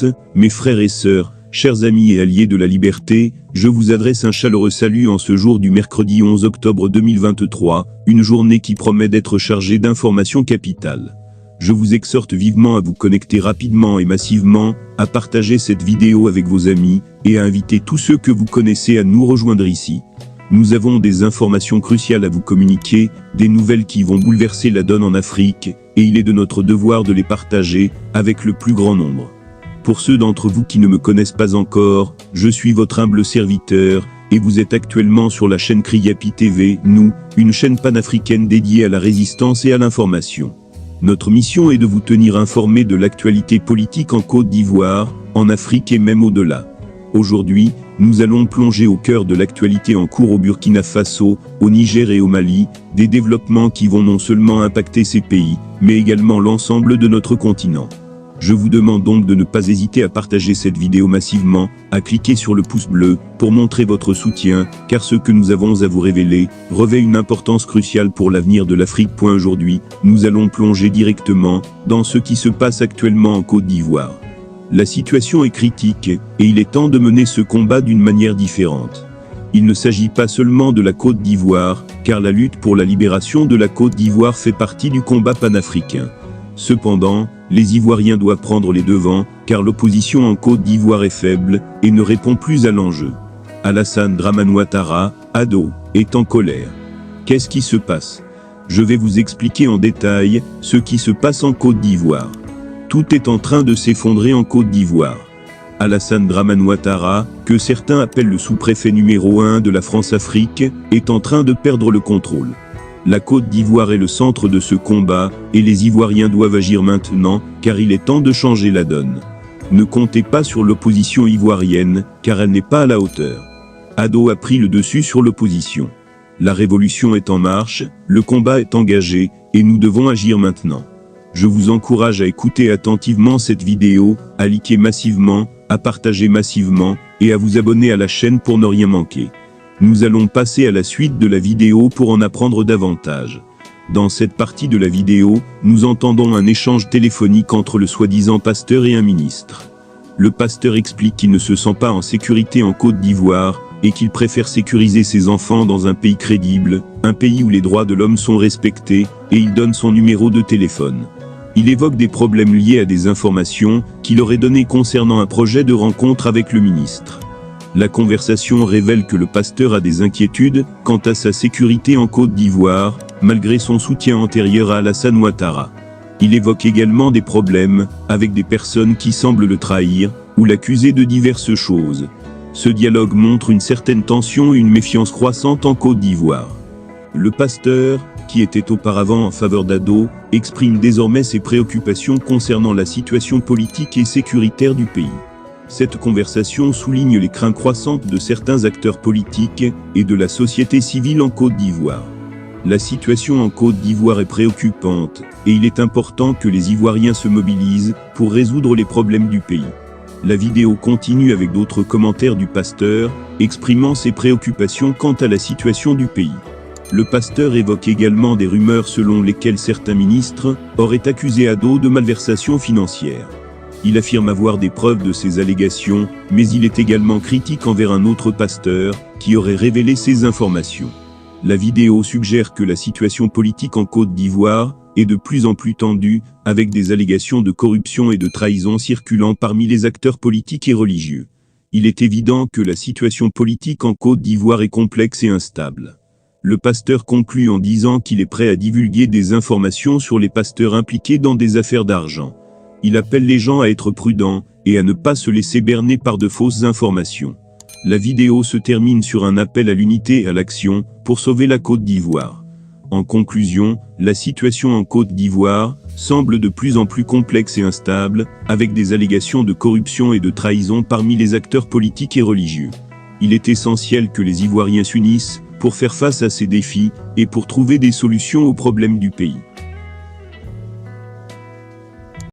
compatriotes, mes frères et sœurs, chers amis et alliés de la liberté, je vous adresse un chaleureux salut en ce jour du mercredi 11 octobre 2023, une journée qui promet d'être chargée d'informations capitales. Je vous exhorte vivement à vous connecter rapidement et massivement, à partager cette vidéo avec vos amis, et à inviter tous ceux que vous connaissez à nous rejoindre ici. Nous avons des informations cruciales à vous communiquer, des nouvelles qui vont bouleverser la donne en Afrique, et il est de notre devoir de les partager, avec le plus grand nombre. Pour ceux d'entre vous qui ne me connaissent pas encore, je suis votre humble serviteur, et vous êtes actuellement sur la chaîne Kriyapi TV, nous, une chaîne panafricaine dédiée à la résistance et à l'information. Notre mission est de vous tenir informés de l'actualité politique en Côte d'Ivoire, en Afrique et même au-delà. Aujourd'hui, nous allons plonger au cœur de l'actualité en cours au Burkina Faso, au Niger et au Mali, des développements qui vont non seulement impacter ces pays, mais également l'ensemble de notre continent. Je vous demande donc de ne pas hésiter à partager cette vidéo massivement, à cliquer sur le pouce bleu, pour montrer votre soutien, car ce que nous avons à vous révéler, revêt une importance cruciale pour l'avenir de l'Afrique. Aujourd'hui, nous allons plonger directement, dans ce qui se passe actuellement en Côte d'Ivoire. La situation est critique, et il est temps de mener ce combat d'une manière différente. Il ne s'agit pas seulement de la Côte d'Ivoire, car la lutte pour la libération de la Côte d'Ivoire fait partie du combat panafricain. Cependant, les Ivoiriens doivent prendre les devants, car l'opposition en Côte d'Ivoire est faible, et ne répond plus à l'enjeu. Alassane Dramane Ouattara, ado, est en colère. Qu'est-ce qui se passe? Je vais vous expliquer en détail ce qui se passe en Côte d'Ivoire. Tout est en train de s'effondrer en Côte d'Ivoire. Alassane Dramane Ouattara, que certains appellent le sous-préfet numéro 1 de la France-Afrique, est en train de perdre le contrôle. La Côte d'Ivoire est le centre de ce combat, et les Ivoiriens doivent agir maintenant, car il est temps de changer la donne. Ne comptez pas sur l'opposition ivoirienne, car elle n'est pas à la hauteur. Ado a pris le dessus sur l'opposition. La révolution est en marche, le combat est engagé, et nous devons agir maintenant. Je vous encourage à écouter attentivement cette vidéo, à liker massivement, à partager massivement, et à vous abonner à la chaîne pour ne rien manquer. Nous allons passer à la suite de la vidéo pour en apprendre davantage. Dans cette partie de la vidéo, nous entendons un échange téléphonique entre le soi-disant pasteur et un ministre. Le pasteur explique qu'il ne se sent pas en sécurité en Côte d'Ivoire, et qu'il préfère sécuriser ses enfants dans un pays crédible, un pays où les droits de l'homme sont respectés, et il donne son numéro de téléphone. Il évoque des problèmes liés à des informations qu'il aurait données concernant un projet de rencontre avec le ministre. La conversation révèle que le pasteur a des inquiétudes quant à sa sécurité en Côte d'Ivoire, malgré son soutien antérieur à Alassane Ouattara. Il évoque également des problèmes avec des personnes qui semblent le trahir ou l'accuser de diverses choses. Ce dialogue montre une certaine tension et une méfiance croissante en Côte d'Ivoire. Le pasteur, qui était auparavant en faveur d'Ado, exprime désormais ses préoccupations concernant la situation politique et sécuritaire du pays. Cette conversation souligne les craintes croissantes de certains acteurs politiques et de la société civile en Côte d'Ivoire. La situation en Côte d'Ivoire est préoccupante, et il est important que les Ivoiriens se mobilisent pour résoudre les problèmes du pays. La vidéo continue avec d'autres commentaires du pasteur, exprimant ses préoccupations quant à la situation du pays. Le pasteur évoque également des rumeurs selon lesquelles certains ministres auraient accusé Ado de malversation financière. Il affirme avoir des preuves de ces allégations, mais il est également critique envers un autre pasteur, qui aurait révélé ces informations. La vidéo suggère que la situation politique en Côte d'Ivoire est de plus en plus tendue, avec des allégations de corruption et de trahison circulant parmi les acteurs politiques et religieux. Il est évident que la situation politique en Côte d'Ivoire est complexe et instable. Le pasteur conclut en disant qu'il est prêt à divulguer des informations sur les pasteurs impliqués dans des affaires d'argent. Il appelle les gens à être prudents, et à ne pas se laisser berner par de fausses informations. La vidéo se termine sur un appel à l'unité et à l'action, pour sauver la Côte d'Ivoire. En conclusion, la situation en Côte d'Ivoire semble de plus en plus complexe et instable, avec des allégations de corruption et de trahison parmi les acteurs politiques et religieux. Il est essentiel que les Ivoiriens s'unissent, pour faire face à ces défis, et pour trouver des solutions aux problèmes du pays.